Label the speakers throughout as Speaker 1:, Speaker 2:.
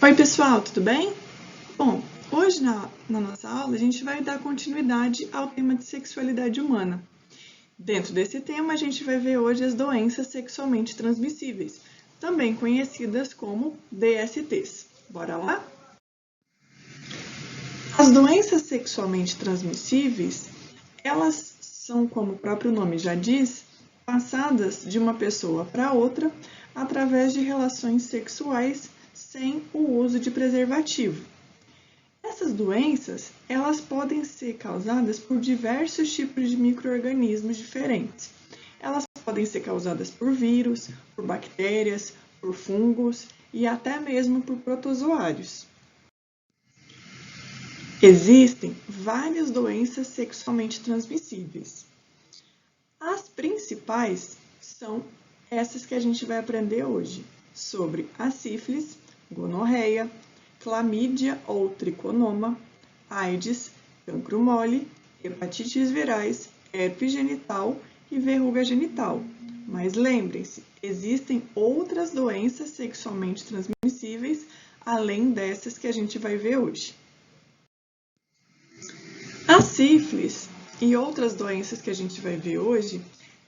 Speaker 1: Oi pessoal, tudo bem? Bom, hoje na nossa aula a gente vai dar continuidade ao tema de sexualidade humana. Dentro desse tema a gente vai ver hoje as doenças sexualmente transmissíveis, também conhecidas como DSTs. Bora lá? As doenças sexualmente transmissíveis, elas são, como o próprio nome já diz, passadas de uma pessoa para outra através de relações sexuais sem o uso de preservativo. Essas doenças, elas podem ser causadas por diversos tipos de micro-organismos diferentes. Elas podem ser causadas por vírus, por bactérias, por fungos e até mesmo por protozoários. Existem várias doenças sexualmente transmissíveis. As principais são essas que a gente vai aprender hoje, sobre a sífilis, gonorreia, clamídia ou triconoma, AIDS, cancro mole, hepatites virais, herpes genital e verruga genital. Mas lembrem-se, existem outras doenças sexualmente transmissíveis além dessas que a gente vai ver hoje. A sífilis e outras doenças que a gente vai ver hoje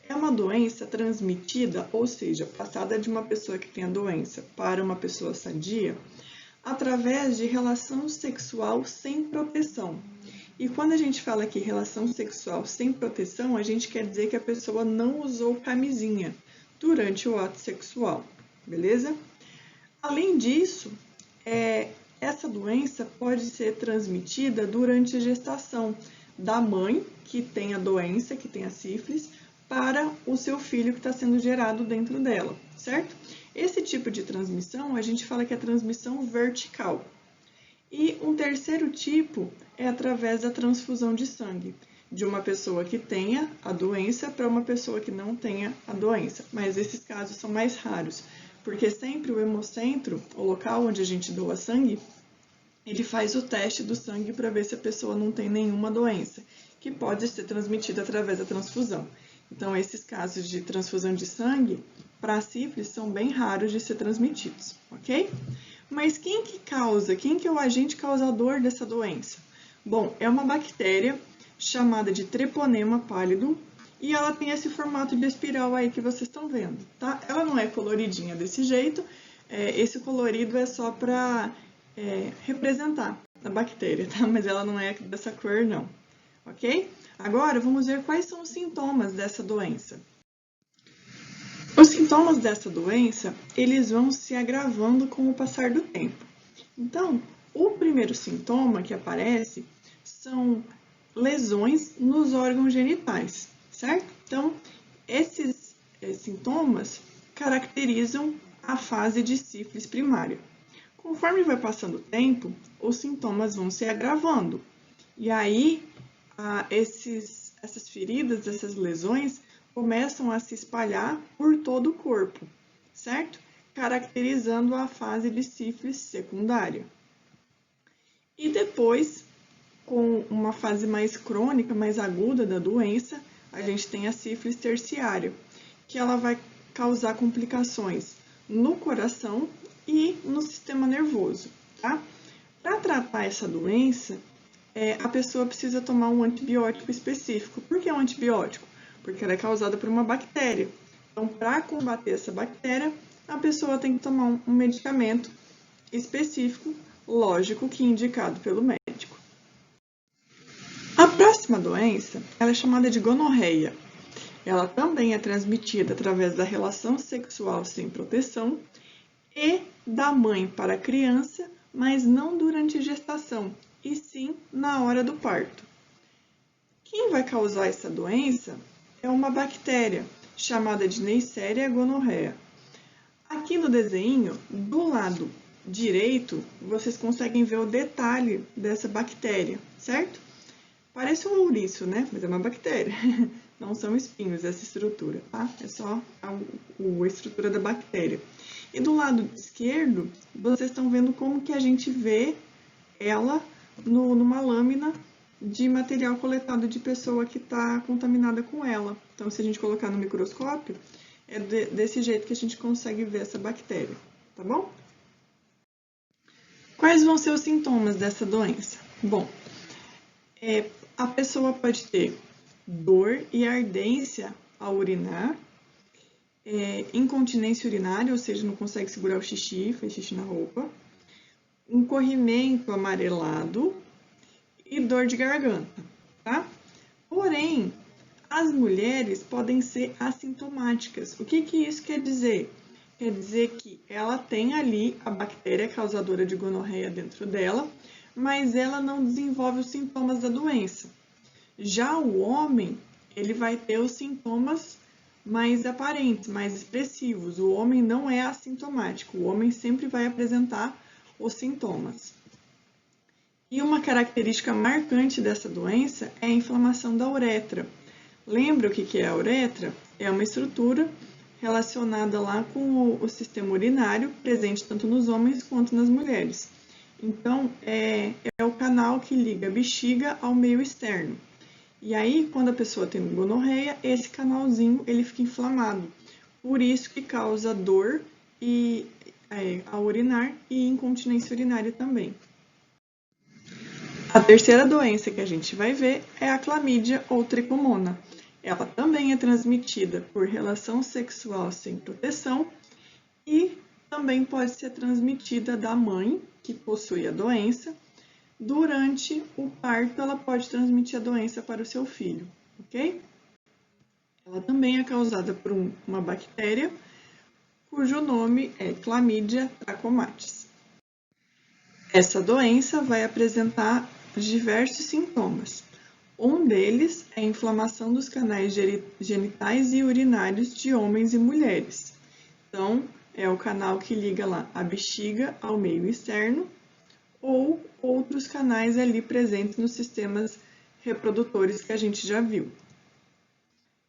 Speaker 1: é uma doença transmitida, ou seja, passada de uma pessoa que tem a doença para uma pessoa sadia, através de relação sexual sem proteção. E quando a gente fala aqui relação sexual sem proteção, a gente quer dizer que a pessoa não usou camisinha durante o ato sexual, beleza? Além disso, essa doença pode ser transmitida durante a gestação da mãe que tem a doença, que tem a sífilis, para o seu filho que está sendo gerado dentro dela, certo? Esse tipo de transmissão, a gente fala que é transmissão vertical. E um terceiro tipo é através da transfusão de sangue, de uma pessoa que tenha a doença para uma pessoa que não tenha a doença. Mas esses casos são mais raros, porque sempre o hemocentro, o local onde a gente doa sangue, ele faz o teste do sangue para ver se a pessoa não tem nenhuma doença, que pode ser transmitida através da transfusão. Então, esses casos de transfusão de sangue, para a sífilis, são bem raros de ser transmitidos, ok? Mas quem que é o agente causador dessa doença? Bom, é uma bactéria chamada de Treponema pálido, e ela tem esse formato de espiral aí que vocês estão vendo, tá? Ela não é coloridinha desse jeito, esse colorido é só para representar a bactéria, tá? Mas ela não é dessa cor, não, ok? Agora, vamos ver quais são os sintomas dessa doença. Os sintomas dessa doença, eles vão se agravando com o passar do tempo. Então, o primeiro sintoma que aparece são lesões nos órgãos genitais, certo? Então, esses sintomas caracterizam a fase de sífilis primária. Conforme vai passando o tempo, os sintomas vão se agravando. E aí, essas feridas, essas lesões, começam a se espalhar por todo o corpo, certo? Caracterizando a fase de sífilis secundária. E depois, com uma fase mais crônica, mais aguda da doença, a gente tem a sífilis terciária, que ela vai causar complicações no coração e no sistema nervoso, tá? Para tratar essa doença, a pessoa precisa tomar um antibiótico específico. Por que um antibiótico? Porque ela é causada por uma bactéria. Então, para combater essa bactéria, a pessoa tem que tomar um medicamento específico, lógico que indicado pelo médico. A próxima doença, ela é chamada de gonorreia. Ela também é transmitida através da relação sexual sem proteção e da mãe para a criança, mas não durante a gestação, e sim na hora do parto. Quem vai causar essa doença é uma bactéria chamada de Neisseria gonorrhea. Aqui no desenho, do lado direito, vocês conseguem ver o detalhe dessa bactéria, certo? Parece um ouriço, né? Mas é uma bactéria. Não são espinhos essa estrutura, tá? É só a estrutura da bactéria. E do lado esquerdo, vocês estão vendo como que a gente vê ela numa lâmina de material coletado de pessoa que está contaminada com ela. Então, se a gente colocar no microscópio, é desse jeito que a gente consegue ver essa bactéria, tá bom? Quais vão ser os sintomas dessa doença? Bom, a pessoa pode ter dor e ardência ao urinar, incontinência urinária, ou seja, não consegue segurar o xixi, faz xixi na roupa, um corrimento amarelado e dor de garganta, tá? Porém, as mulheres podem ser assintomáticas. O que isso quer dizer? Quer dizer que ela tem ali a bactéria causadora de gonorreia dentro dela, mas ela não desenvolve os sintomas da doença. Já o homem, ele vai ter os sintomas mais aparentes, mais expressivos. O homem não é assintomático, o homem sempre vai apresentar os sintomas. E uma característica marcante dessa doença é a inflamação da uretra. Lembra o que é a uretra? É uma estrutura relacionada lá com o sistema urinário, presente tanto nos homens quanto nas mulheres. Então, é o canal que liga a bexiga ao meio externo. E aí, quando a pessoa tem gonorreia, esse canalzinho ele fica inflamado. Por isso que causa dor ao urinar e incontinência urinária também. A terceira doença que a gente vai ver é a clamídia ou tricomona. Ela também é transmitida por relação sexual sem proteção e também pode ser transmitida da mãe que possui a doença. Durante o parto, ela pode transmitir a doença para o seu filho, ok? Ela também é causada por uma bactéria cujo nome é Chlamydia trachomatis. Essa doença vai apresentar diversos sintomas. Um deles é a inflamação dos canais genitais e urinários de homens e mulheres. Então, é o canal que liga lá a bexiga ao meio externo ou outros canais ali presentes nos sistemas reprodutores que a gente já viu.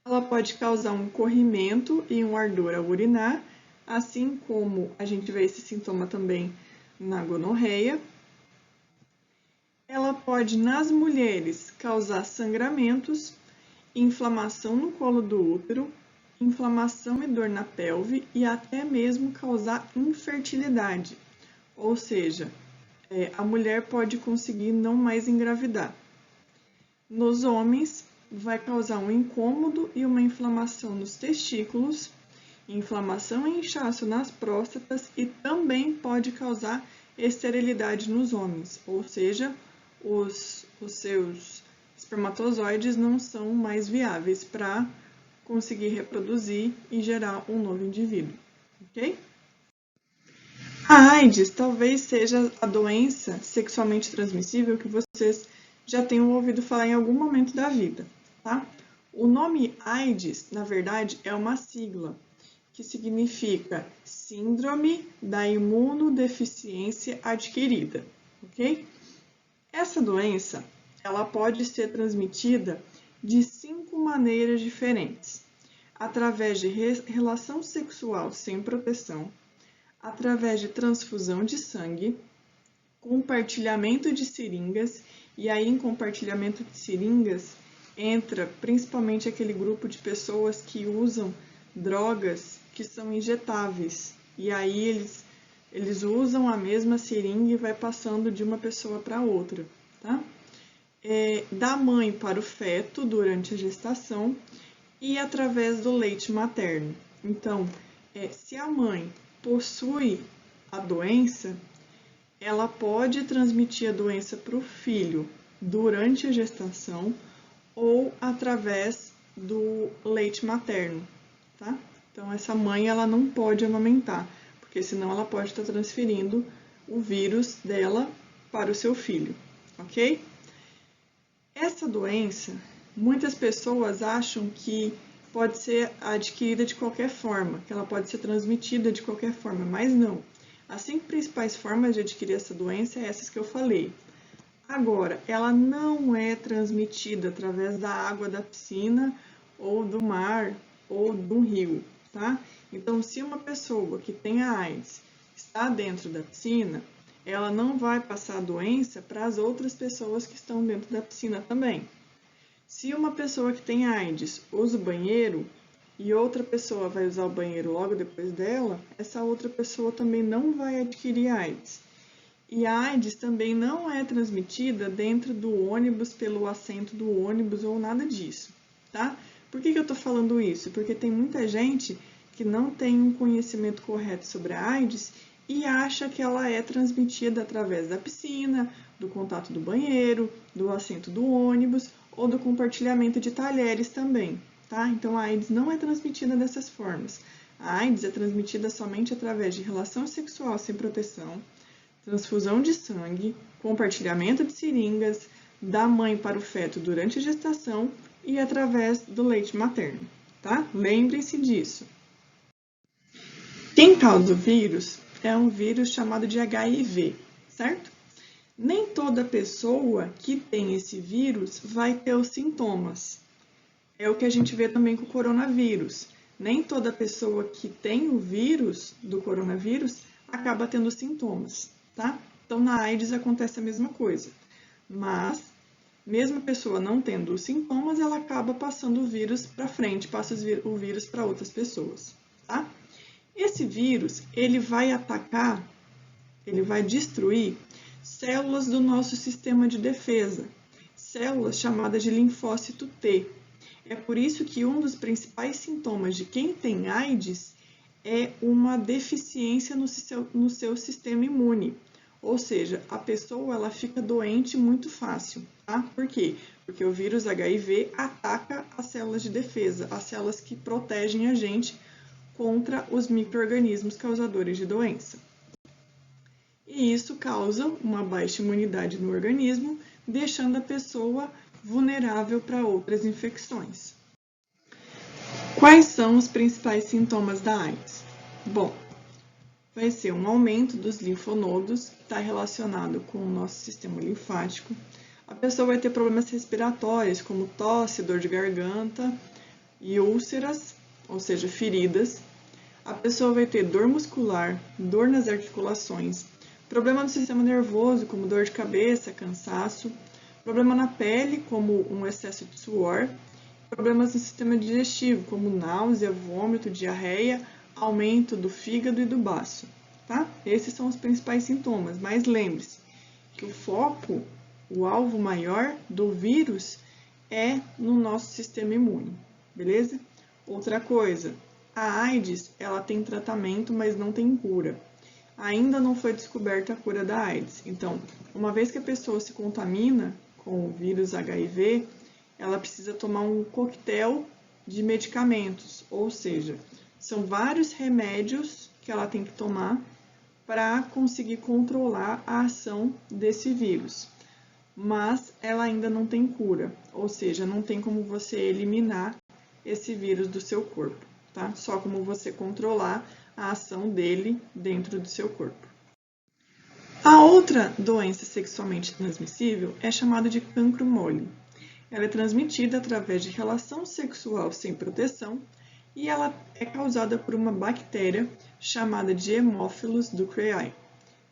Speaker 1: Ela pode causar um corrimento e um ardor ao urinar, assim como a gente vê esse sintoma também na gonorreia. Ela pode, nas mulheres, causar sangramentos, inflamação no colo do útero, inflamação e dor na pelve e até mesmo causar infertilidade, ou seja, a mulher pode conseguir não mais engravidar. Nos homens, vai causar um incômodo e uma inflamação nos testículos, inflamação e inchaço nas próstatas e também pode causar esterilidade nos homens, ou seja, os seus espermatozoides não são mais viáveis para conseguir reproduzir e gerar um novo indivíduo, ok? A AIDS talvez seja a doença sexualmente transmissível que vocês já tenham ouvido falar em algum momento da vida, tá? O nome AIDS, na verdade, é uma sigla que significa Síndrome da Imunodeficiência Adquirida, ok? Essa doença, ela pode ser transmitida de 5 maneiras diferentes. Através de relação sexual sem proteção, através de transfusão de sangue, compartilhamento de seringas, e aí em compartilhamento de seringas entra principalmente aquele grupo de pessoas que usam drogas que são injetáveis, e aí eles usam a mesma seringa e vai passando de uma pessoa para outra, tá? Da mãe para o feto durante a gestação e através do leite materno. Então, se a mãe possui a doença, ela pode transmitir a doença para o filho durante a gestação ou através do leite materno, tá? Então, essa mãe, ela não pode amamentar, porque senão ela pode estar transferindo o vírus dela para o seu filho, ok? Essa doença, muitas pessoas acham que pode ser adquirida de qualquer forma, que ela pode ser transmitida de qualquer forma, mas não. As 5 principais formas de adquirir essa doença é essas que eu falei. Agora, ela não é transmitida através da água da piscina ou do mar ou do rio, tá? Então, se uma pessoa que tem a AIDS está dentro da piscina, ela não vai passar a doença para as outras pessoas que estão dentro da piscina também. Se uma pessoa que tem AIDS usa o banheiro e outra pessoa vai usar o banheiro logo depois dela, essa outra pessoa também não vai adquirir AIDS. E a AIDS também não é transmitida dentro do ônibus, pelo assento do ônibus ou nada disso, tá? Por que eu estou falando isso? Porque tem muita gente que não tem um conhecimento correto sobre a AIDS e acha que ela é transmitida através da piscina, do contato do banheiro, do assento do ônibus ou do compartilhamento de talheres também, tá? Então a AIDS não é transmitida dessas formas. A AIDS é transmitida somente através de relação sexual sem proteção, transfusão de sangue, compartilhamento de seringas, da mãe para o feto durante a gestação e através do leite materno, tá? Lembrem-se disso. Quem causa o vírus é um vírus chamado de HIV, certo? Nem toda pessoa que tem esse vírus vai ter os sintomas. É o que a gente vê também com o coronavírus. Nem toda pessoa que tem o vírus do coronavírus acaba tendo sintomas, tá? Então, na AIDS acontece a mesma coisa. Mas, mesmo a pessoa não tendo os sintomas, ela acaba passando o vírus para frente, passa o vírus para outras pessoas, tá? Esse vírus, ele vai atacar, ele vai destruir células do nosso sistema de defesa, células chamadas de linfócito T. É por isso que um dos principais sintomas de quem tem AIDS é uma deficiência no seu sistema imune. Ou seja, a pessoa ela fica doente muito fácil, tá? Por quê? Porque o vírus HIV ataca as células de defesa, as células que protegem a gente contra os micro-organismos causadores de doença. E isso causa uma baixa imunidade no organismo, deixando a pessoa vulnerável para outras infecções. Quais são os principais sintomas da AIDS? Bom, vai ser um aumento dos linfonodos, que está relacionado com o nosso sistema linfático. A pessoa vai ter problemas respiratórios, como tosse, dor de garganta e úlceras, ou seja, feridas. A pessoa vai ter dor muscular, dor nas articulações, problema no sistema nervoso, como dor de cabeça, cansaço, problema na pele, como um excesso de suor, problemas no sistema digestivo, como náusea, vômito, diarreia, aumento do fígado e do baço, tá? Esses são os principais sintomas, mas lembre-se que o foco, o alvo maior do vírus é no nosso sistema imune, beleza? Outra coisa, a AIDS, ela tem tratamento, mas não tem cura. Ainda não foi descoberta a cura da AIDS. Então, uma vez que a pessoa se contamina com o vírus HIV, ela precisa tomar um coquetel de medicamentos, ou seja, são vários remédios que ela tem que tomar para conseguir controlar a ação desse vírus. Mas ela ainda não tem cura, ou seja, não tem como você eliminar esse vírus do seu corpo, tá? Só como você controlar a ação dele dentro do seu corpo. A outra doença sexualmente transmissível é chamada de cancro mole. Ela é transmitida através de relação sexual sem proteção e ela é causada por uma bactéria chamada de Haemophilus ducreyi,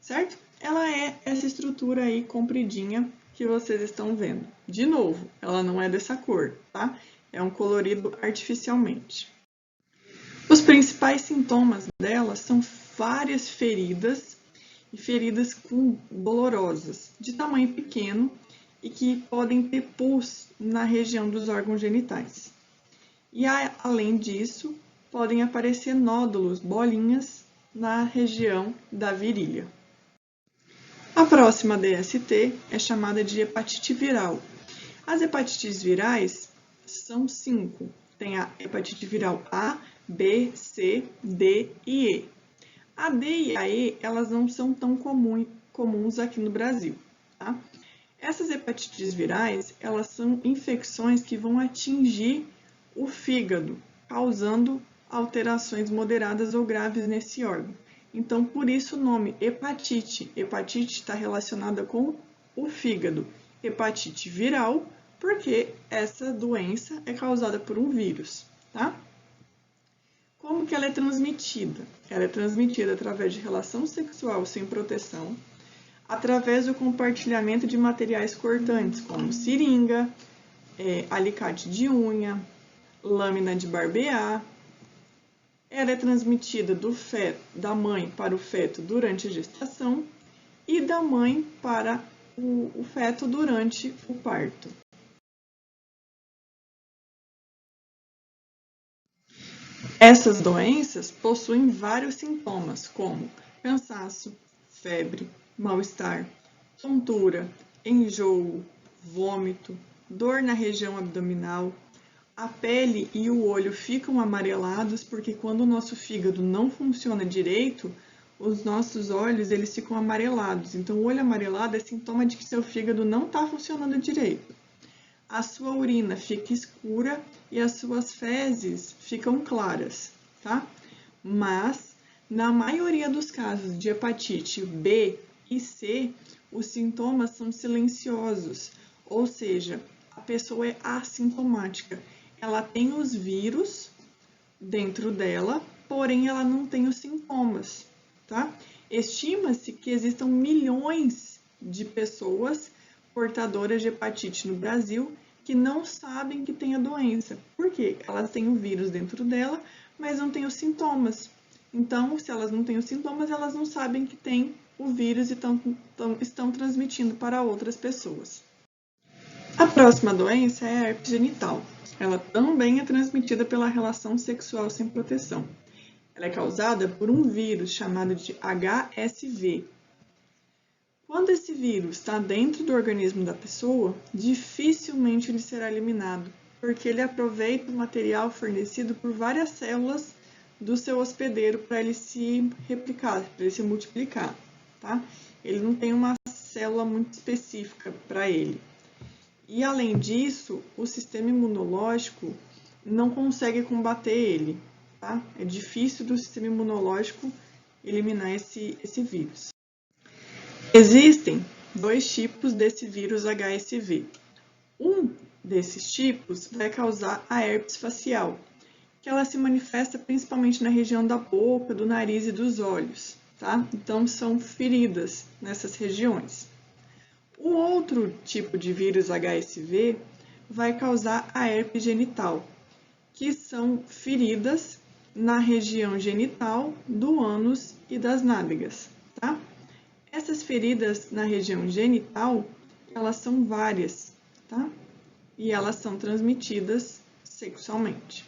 Speaker 1: certo? Ela é essa estrutura aí compridinha que vocês estão vendo. De novo, ela não é dessa cor, tá? É um colorido artificialmente. Os principais sintomas dela são várias feridas e feridas dolorosas, de tamanho pequeno e que podem ter pus na região dos órgãos genitais. E além disso, podem aparecer nódulos, bolinhas, na região da virilha. A próxima DST é chamada de hepatite viral. As hepatites virais são 5. Tem a hepatite viral A, B, C, D e E. A D e a E, elas não são tão comuns aqui no Brasil, tá? Essas hepatites virais, elas são infecções que vão atingir o fígado, causando alterações moderadas ou graves nesse órgão. Então, por isso o nome hepatite. Hepatite está relacionada com o fígado. Hepatite viral, porque essa doença é causada por um vírus, tá? Como que ela é transmitida? Ela é transmitida através de relação sexual sem proteção, através do compartilhamento de materiais cortantes, como seringa, alicate de unha, lâmina de barbear. Ela é transmitida da mãe para o feto durante a gestação e da mãe para o feto durante o parto. Essas doenças possuem vários sintomas, como cansaço, febre, mal-estar, tontura, enjoo, vômito, dor na região abdominal. A pele e o olho ficam amarelados porque quando o nosso fígado não funciona direito, os nossos olhos eles ficam amarelados. Então, o olho amarelado é sintoma de que seu fígado não está funcionando direito. A sua urina fica escura e as suas fezes ficam claras, tá? Mas, na maioria dos casos de hepatite B e C, os sintomas são silenciosos, ou seja, a pessoa é assintomática. Ela tem os vírus dentro dela, porém ela não tem os sintomas, tá? Estima-se que existam milhões de pessoas portadoras de hepatite no Brasil que não sabem que tem a doença. Por quê? Elas têm o vírus dentro dela, mas não têm os sintomas. Então, se elas não têm os sintomas, elas não sabem que tem o vírus e estão transmitindo para outras pessoas. A próxima doença é a herpes genital. Ela também é transmitida pela relação sexual sem proteção. Ela é causada por um vírus chamado de HSV. Quando esse vírus está dentro do organismo da pessoa, dificilmente ele será eliminado, porque ele aproveita o material fornecido por várias células do seu hospedeiro para ele se replicar, para ele se multiplicar, tá? Ele não tem uma célula muito específica para ele. E além disso, o sistema imunológico não consegue combater ele, tá? É difícil do sistema imunológico eliminar esse vírus. Existem dois tipos desse vírus HSV. Um desses tipos vai causar a herpes facial, que ela se manifesta principalmente na região da boca, do nariz e dos olhos, tá? Então, são feridas nessas regiões. O outro tipo de vírus HSV vai causar a herpes genital, que são feridas na região genital, do ânus e das nádegas, tá? Essas feridas na região genital, elas são várias, tá? E elas são transmitidas sexualmente.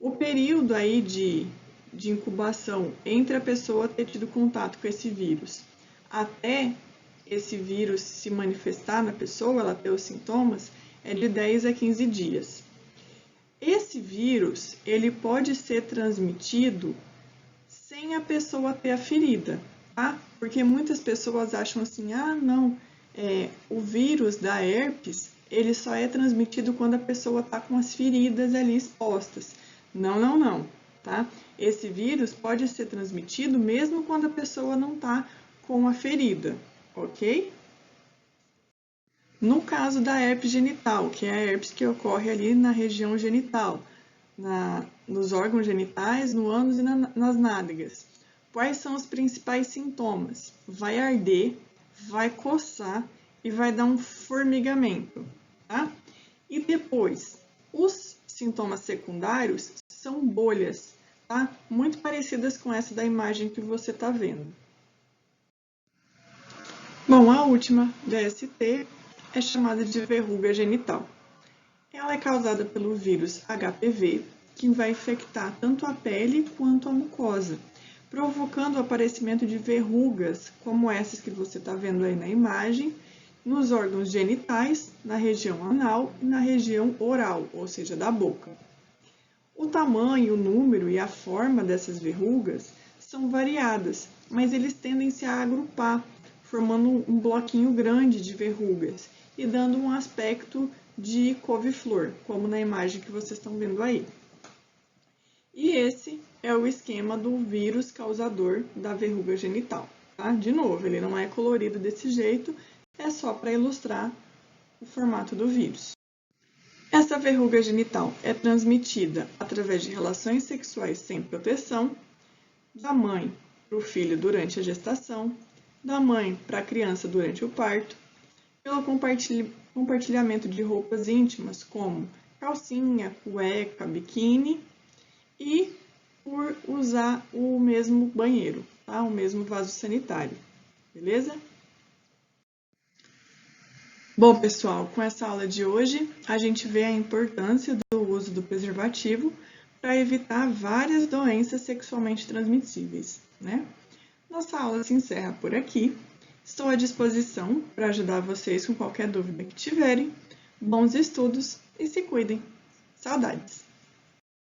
Speaker 1: O período aí de incubação entre a pessoa ter tido contato com esse vírus até esse vírus se manifestar na pessoa, ela ter os sintomas, é de 10 a 15 dias. Esse vírus, ele pode ser transmitido sem a pessoa ter a ferida, tá? Porque muitas pessoas acham assim, o vírus da herpes, ele só é transmitido quando a pessoa está com as feridas ali expostas. Não, tá? Esse vírus pode ser transmitido mesmo quando a pessoa não está com a ferida, ok? No caso da herpes genital, que é a herpes que ocorre ali na região genital, nos órgãos genitais, no ânus e nas nádegas. Quais são os principais sintomas? Vai arder, vai coçar e vai dar um formigamento, tá? E depois, os sintomas secundários são bolhas, tá? Muito parecidas com essa da imagem que você está vendo. Bom, a última, DST, é chamada de verruga genital. Ela é causada pelo vírus HPV, que vai infectar tanto a pele quanto a mucosa, provocando o aparecimento de verrugas, como essas que você está vendo aí na imagem, nos órgãos genitais, na região anal e na região oral, ou seja, da boca. O tamanho, o número e a forma dessas verrugas são variadas, mas eles tendem a agrupar, formando um bloquinho grande de verrugas e dando um aspecto de couve-flor, como na imagem que vocês estão vendo aí. E esse é o esquema do vírus causador da verruga genital, tá? De novo, ele não é colorido desse jeito, é só para ilustrar o formato do vírus. Essa verruga genital é transmitida através de relações sexuais sem proteção, da mãe para o filho durante a gestação, da mãe para a criança durante o parto, pelo compartilhamento de roupas íntimas, como calcinha, cueca, biquíni, e por usar o mesmo banheiro, tá? O mesmo vaso sanitário. beleza? Bom, pessoal, com essa aula de hoje, a gente vê a importância do uso do preservativo para evitar várias doenças sexualmente transmissíveis, né? Nossa aula se encerra por aqui. Estou à disposição para ajudar vocês com qualquer dúvida que tiverem. Bons estudos e se cuidem. Saudades!